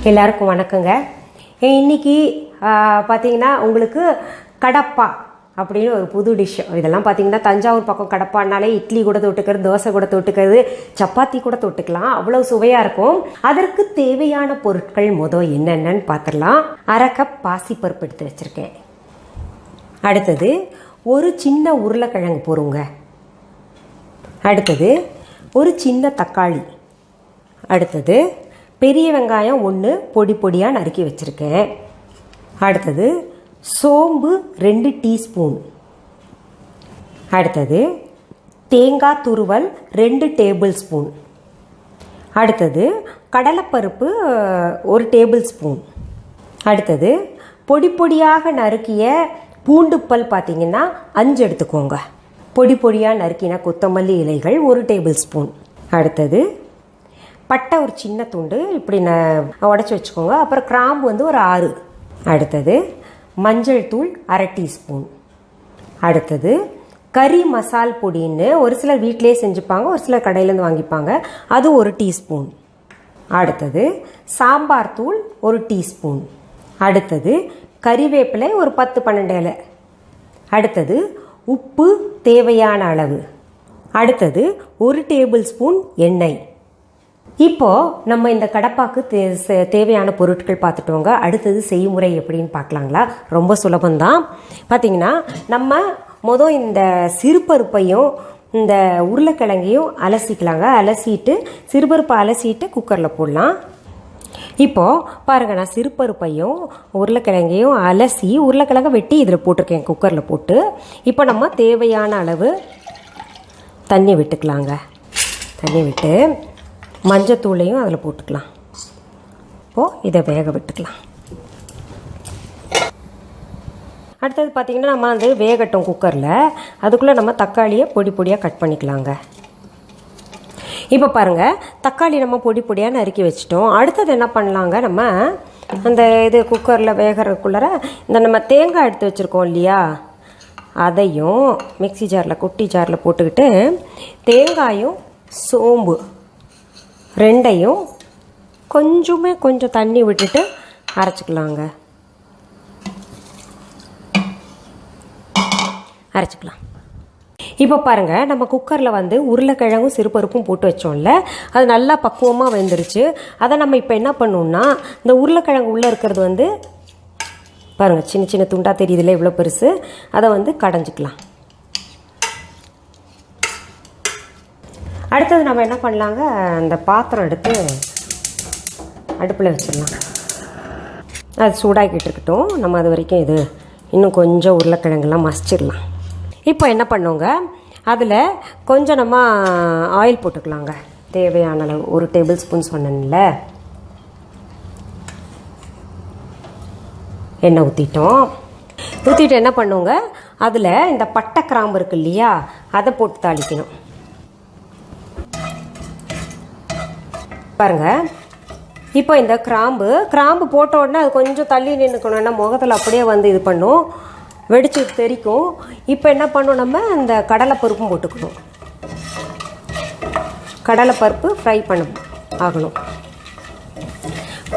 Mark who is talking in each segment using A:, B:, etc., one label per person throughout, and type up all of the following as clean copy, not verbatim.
A: எல்லாருக்கும் வணக்கங்க. இன்னைக்கு பார்த்தீங்கன்னா உங்களுக்கு கடப்பா அப்படின்னு ஒரு புது டிஷ். இதெல்லாம் பார்த்தீங்கன்னா தஞ்சாவூர் பக்கம் கடப்பானாலே இட்லி கூட தொட்டுக்கிறது, தோசை கூட தொட்டுக்கிறது, சப்பாத்தி கூட தொட்டுக்கலாம். அவ்வளோ சுவையாக இருக்கும். அதற்கு தேவையான பொருட்கள் என்னென்னு பார்த்துடலாம். 1/2 கப் பாசிப்பருப்பு எடுத்து வச்சுருக்கேன். அடுத்தது ஒரு சின்ன உருளைக்கிழங்கு போடுங்க. அடுத்தது ஒரு சின்ன தக்காளி. அடுத்தது பெரிய வெங்காயம் 1 பொடி பொடியாக நறுக்கி வச்சுருக்கேன். அடுத்தது சோம்பு 2 டீஸ்பூன். அடுத்தது தேங்காய் துருவல் 2 டேபிள் ஸ்பூன். அடுத்தது கடலைப்பருப்பு 1 டேபிள் ஸ்பூன். அடுத்தது பொடி பொடியாக நறுக்கிய பூண்டு பல் பார்த்தீங்கன்னா 5 எடுத்துக்கோங்க. பொடி பொடியாக நறுக்கின கொத்தமல்லி இலைகள் 1 டேபிள் ஸ்பூன். அடுத்தது பட்டை ஒரு சின்ன துண்டு இப்படி உடச்சி வச்சுக்கோங்க. அப்புறம் கிராம்பு ஒரு 6. அடுத்தது மஞ்சள் தூள் 1/2 டீஸ்பூன். அடுத்தது கறி மசால் பொடின்னு ஒரு சிலர் வீட்டிலே செஞ்சுப்பாங்க, ஒரு சிலர் கடையிலேருந்து வாங்கிப்பாங்க, அது 1 டீஸ்பூன். அடுத்தது சாம்பார் தூள் 1 டீஸ்பூன். அடுத்தது கறிவேப்பிலை ஒரு 10-12 இலை. அடுத்தது உப்பு தேவையான அளவு. அடுத்தது 1 டேபிள் ஸ்பூன் எண்ணெய். இப்போது நம்ம இந்த கடப்பாக்கு தேவையான பொருட்கள் பார்த்துட்டோங்க. அடுத்தது செய்முறை எப்படின்னு பார்க்கலாங்களா? ரொம்ப சுலபந்தான். பார்த்தீங்கன்னா நம்ம இந்த சிறுபருப்பையும் இந்த உருளைக்கிழங்கையும் அலசிக்கலாங்க. அலசிட்டு சிறுபருப்பை அலசிட்டு குக்கரில் போடலாம். இப்போது பாருங்கள், நான் சிறுபருப்பையும் உருளைக்கிழங்கையும் அலசி உருளைக்கிழங்கை வெட்டி இதில் போட்டிருக்கேன் குக்கரில் போட்டு. இப்போ நம்ம தேவையான அளவு தண்ணி விட்டுக்கலாங்க. தண்ணி விட்டு மஞ்சத்தூளையும் அதில் போட்டுக்கலாம். இப்போது இதை வேக விட்டுக்கலாம். அடுத்தது பார்த்திங்கன்னா நம்ம வேகட்டும் குக்கரில். அதுக்குள்ளே நம்ம தக்காளியை பொடி பொடியாக கட் பண்ணிக்கலாங்க. இப்போ பாருங்கள், தக்காளி நம்ம பொடி பொடியாக நறுக்கி வச்சிட்டோம். அடுத்தது என்ன பண்ணலாங்க, நம்ம அந்த இது குக்கரில் வேகிறதுக்குள்ளே இந்த நம்ம தேங்காய் எடுத்து வச்சுருக்கோம் இல்லையா, அதையும் மிக்சி ஜாரில் குட்டி ஜாரில் போட்டுக்கிட்டு தேங்காயும் சோம்பு 2ஐயும் கொஞ்சம் தண்ணி விட்டுட்டு அரைச்சிக்கலாங்க. அரைச்சிக்கலாம். இப்போ பாருங்கள், நம்ம குக்கரில் உருளைக்கிழங்கும் சிறுபருப்பும் போட்டு வச்சோம்ல, அது நல்லா பக்குவமாக வெந்துருச்சு. அதை நம்ம இப்போ என்ன பண்ணணும்னா, இந்த உருளைக்கிழங்கு உள்ளே இருக்கிறது பாருங்கள் சின்ன சின்ன துண்டாக தெரியுதுல, இவ்வளோ பெருசு, அதை கடைஞ்சிக்கலாம். அடுத்தது நம்ம என்ன பண்ணலாங்க, அந்த பாத்திரம் எடுத்து அடுப்பில் வச்சிடலாம். அது சூடாக்கிட்டு இருக்கட்டும். நம்ம அது வரைக்கும் இன்னும் கொஞ்சம் உருளைக்கிழங்கெல்லாம் மசிச்சிடலாம். இப்போ என்ன பண்ணுவோங்க, அதில் கொஞ்சம் நம்ம ஆயில் போட்டுக்கலாங்க. தேவையான அளவு 1 டேபிள் ஸ்பூன் சொன்னேன்ல, எண்ணெய் ஊற்றிட்டு என்ன பண்ணுவோங்க, அதில் இந்த பட்டை கிராம்பு இருக்கு இல்லையா, அதை போட்டு தாளிக்கணும். பாருங்க, இப்போ இந்த கிராம்பு போட்ட உடனே அது கொஞ்சம் தள்ளி நின்றுக்கணும். ஏன்னா முகத்தில் அப்படியே இது பண்ணும், வெடிச்சு தெரிக்கும். இப்போ என்ன பண்ணணும், நம்ம இந்த கடலைப்பருப்பும் போட்டுக்கணும். கடலைப்பருப்பு ஃப்ரை ஆகணும்.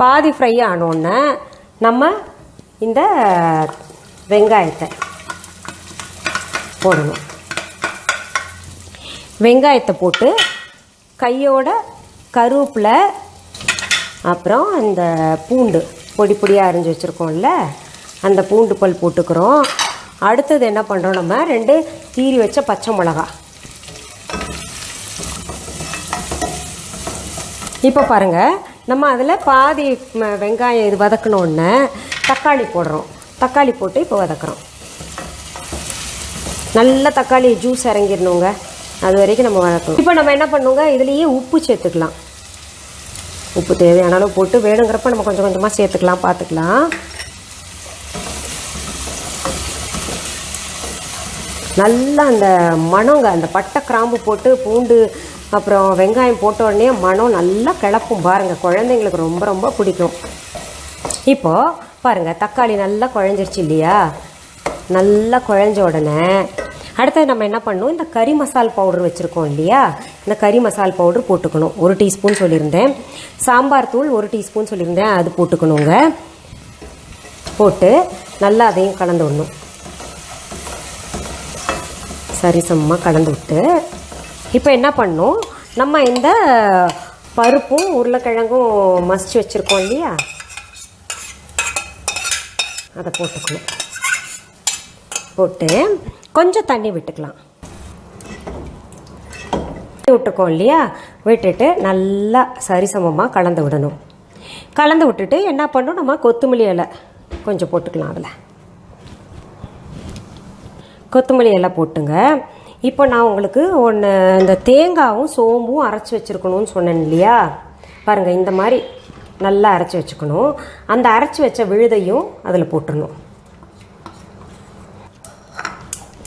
A: பாதி ஃப்ரை ஆனோடனே நம்ம இந்த வெங்காயத்தை போடணும். வெங்காயத்தை போட்டு கையோட கருவேப்பிலை, அப்புறம் இந்த பூண்டு பொடி பொடியாக அரிஞ்சு வச்சுருக்கோம்ல, அந்த பூண்டு பல் போட்டுக்கிறோம். அடுத்தது என்ன பண்ணுறோம், நம்ம 2 கீறி வச்ச பச்சை மிளகா. இப்போ பாருங்கள், நம்ம அதில் பாதி வெங்காயம் வதக்கணுன்னே தக்காளி போடுறோம். தக்காளி போட்டு இப்போ வதக்குறோம். நல்ல தக்காளி ஜூஸ் இறங்கிடணுங்க, அது வரைக்கும் நம்ம வதக்கணும். இப்போ நம்ம என்ன பண்ணுவோங்க, இதுலேயே உப்பு சேர்த்துக்கலாம். உப்பு தேவையான அளவு போட்டு வேணுங்கிறப்ப நம்ம கொஞ்சம் கொஞ்சமாக சேர்த்துக்கலாம், பார்த்துக்கலாம். நல்லா அந்த மணங்க, அந்த பட்டை கிராம்பு போட்டு பூண்டு அப்புறம் வெங்காயம் போட்ட உடனே மணம் நல்லா கிளப்பும் பாருங்கள். குழந்தைங்களுக்கு ரொம்ப ரொம்ப பிடிக்கும். இப்போது பாருங்கள், தக்காளி நல்லா குழஞ்சிருச்சு இல்லையா, நல்லா குழஞ்ச உடனே அடுத்தது நம்ம என்ன பண்ணணும், இந்த கறி மசால் பவுடர் வச்சுருக்கோம் இல்லையா, இந்த கறி மசால் பவுடர் போட்டுக்கணும். 1 டீஸ்பூன் சொல்லியிருந்தேன். சாம்பார் தூள் 1 டீஸ்பூன் சொல்லியிருந்தேன், அது போட்டுக்கணுங்க. போட்டு நல்லா அதையும் கலந்து விடணும். சரிசமமாக கலந்து விட்டு இப்போ என்ன பண்ணணும், நம்ம இந்த பருப்பும் உருளைக்கிழங்கும் மசிச்சு வச்சுருக்கோம் இல்லையா, அதை போட்டுக்கணும். போட்டு கொஞ்சம் தண்ணி விட்டுக்கலாம். விட்டுருக்கோம் இல்லையா, விட்டுட்டு நல்லா சரிசமமாக கலந்து விடணும். கலந்து விட்டுட்டு என்ன பண்ணணும், நம்ம கொத்தமல்லி இலை கொஞ்சம் போட்டுக்கலாம். அதில் கொத்தமல்லி இலை போட்டுங்க. இப்போ நான் உங்களுக்கு இந்த தேங்காயும் சோம்பும் அரைச்சி வச்சுருக்கணும்னு சொன்னேன் இல்லையா, பாருங்கள் இந்த மாதிரி நல்லா அரைச்சி வச்சுக்கணும். அந்த அரைச்சி வச்ச விழுதையும் அதில் போட்டுடணும்.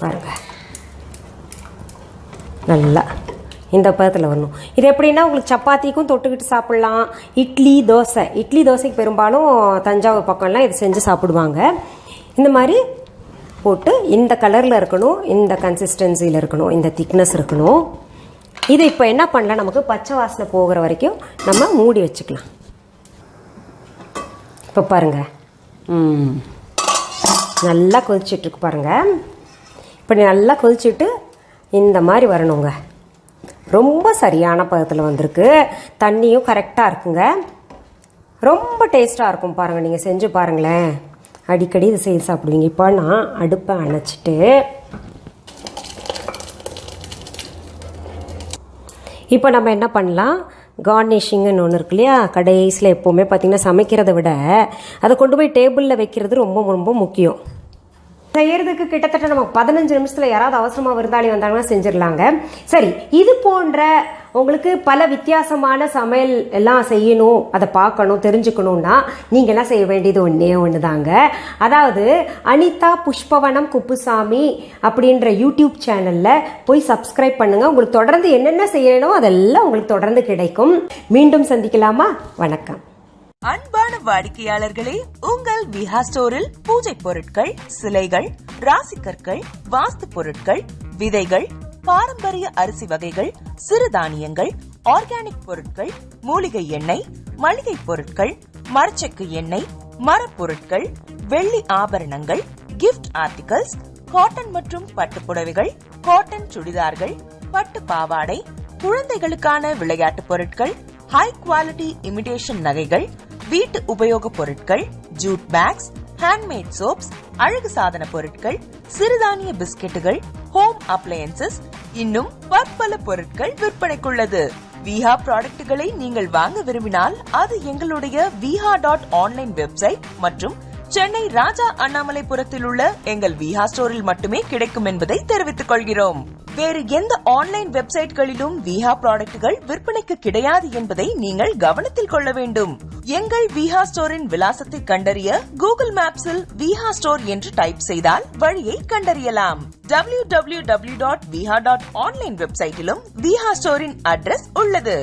A: பாருங்கள் நல்லா இந்த பதத்தில் வரணும். இது எப்படின்னா உங்களுக்கு சப்பாத்திக்கும் தொட்டுக்கிட்டு சாப்பிட்லாம். இட்லி தோசைக்கு பெரும்பாலும் தஞ்சாவூர் பக்கம்லாம் இது செஞ்சு சாப்பிடுவாங்க. இந்த மாதிரி போட்டு இந்த கலரில் இருக்கணும், இந்த கன்சிஸ்டன்சியில் இருக்கணும், இந்த திக்னஸ் இருக்கணும். இது இப்போ என்ன பண்ணலாம், நமக்கு பச்சை வாசனை போகிற வரைக்கும் நம்ம மூடி வச்சுக்கலாம். இப்போ பாருங்கள் நல்லா கொதிச்சிட்ருக்கு பாருங்கள். இப்படி நல்லா கொதிச்சுட்டு இந்த மாதிரி வரணுங்க. ரொம்ப சரியான பதத்தில் வந்திருக்கு. தண்ணியும் கரெக்டாக இருக்குங்க. ரொம்ப டேஸ்ட்டாக இருக்கும். பாருங்கள், நீங்கள் செஞ்சு பாருங்களேன். அடிக்கடி இது செய்து சாப்பிடுவீங்க. இப்போ நான் அடுப்பை அணைச்சிட்டு இப்போ நம்ம என்ன பண்ணலாம், கார்னிஷிங்னு ஒன்று இருக்கு இல்லையா, கடைசியில் எப்போவுமே பார்த்திங்கன்னா சமைக்கிறத விட அதை கொண்டு போய் டேபிளில் வைக்கிறது ரொம்ப ரொம்ப முக்கியம். செய்யறதுக்கு கிட்டத்தட்ட நம்ம 15 நிமிஷத்தில் யாராவது அவசரமாக விருந்தாளி வந்தாங்கன்னா செஞ்சிடலாங்க. சரி, இது போன்ற உங்களுக்கு பல வித்தியாசமான சமையல் எல்லாம் செய்யணும், அதை பார்க்கணும், தெரிஞ்சுக்கணும்னா நீங்கள் எல்லாம் செய்ய வேண்டியது ஒன்று தாங்க. அதாவது அனிதா புஷ்பவனம் குப்புசாமி அப்படின்ற யூடியூப் சேனலில் போய் சப்ஸ்கிரைப் பண்ணுங்கள். உங்களுக்கு தொடர்ந்து என்னென்ன செய்யணும் அதெல்லாம் உங்களுக்கு தொடர்ந்து கிடைக்கும். மீண்டும் சந்திக்கலாமா? வணக்கம்.
B: அன்பான வாடிக்கையாளர்களே, உங்கள் விஹா ஸ்டோரில் பூஜை பொருட்கள், சிலைகள், ராசிக்கற்கள், வாஸ்து பொருட்கள், விதைகள், பாரம்பரிய அரிசி வகைகள், சிறுதானியங்கள், ஆர்கானிக் பொருட்கள், மூலிகை எண்ணெய், மளிகை பொருட்கள், மரச்செக்கு எண்ணெய், மரப்பொருட்கள், வெள்ளி ஆபரணங்கள், கிஃப்ட் ஆர்டிகல்ஸ், காட்டன் மற்றும் பட்டு புடவைகள், காட்டன் சுடிதார்கள், பட்டு பாவாடை, குழந்தைகளுக்கான விளையாட்டு பொருட்கள், ஹை குவாலிட்டி இமிடேஷன் நகைகள், வீட்டு உபயோக பொருட்கள், ஜூட் பேக்ஸ், ஹேண்ட்மேட் சோப்ஸ், அழகு சாதன பொருட்கள், சிறுதானிய பிஸ்கெட்டுகள், ஹோம் அப்ளையன்சஸ், இன்னும் பற்பல பொருட்கள் விற்பனைக்குள்ளது. விஹா ப்ராடக்ட்களை நீங்கள் வாங்க விரும்பினால் அது எங்களுடைய viha.online வெப்சைட் மற்றும் சென்னை ராஜா அண்ணாமலைபுரத்தில் உள்ள எங்கள் விஹா ஸ்டோரில் மட்டுமே கிடைக்கும் என்பதை தெரிவித்துக் கொள்கிறோம். வேறு எந்த ஆன்லைன் வெப்சைட்களிலும் விஹா ப்ராடக்ட்கள் விற்பனைக்கு கிடையாது என்பதை நீங்கள் கவனத்தில் கொள்ள வேண்டும். எங்கள் விஹா ஸ்டோரின் விலாசத்தை கண்டறிய கூகுள் மேப்ஸில் விஹா ஸ்டோர் என்று டைப் செய்தால் வழியை கண்டறியலாம். www.viha.online வெப்சைட்டிலும் விஹா ஸ்டோரின் அட்ரஸ் உள்ளது.